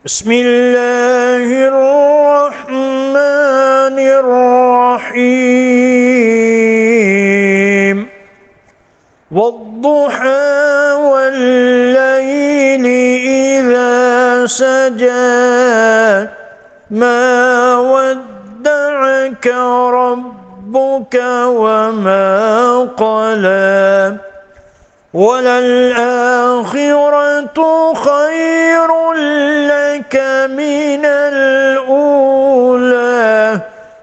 بسم الله الرحمن الرحيم والضحى والليل إذا سجى ما ودعك ربك وما قلى وللآخرة خير لك من الأولى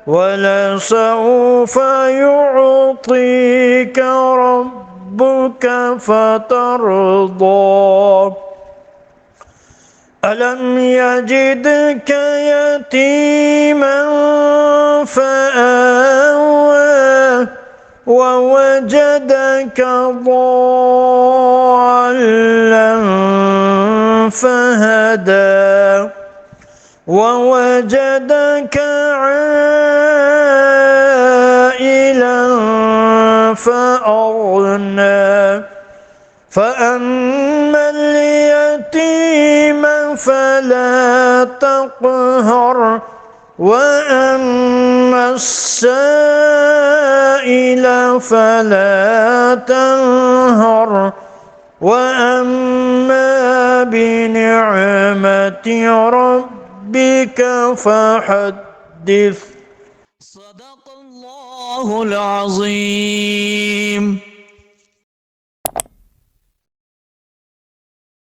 ولسوف يعطيك ربك فترضى ألم يجدك يتيما فآوى ووجدك ضالا فهدى ووجدك عائلا فأغنى فأما اليتيم فلا تقهر وأما السائل فلا تنهر وأما بنعمة ربك فحدث صدق الله العظيم.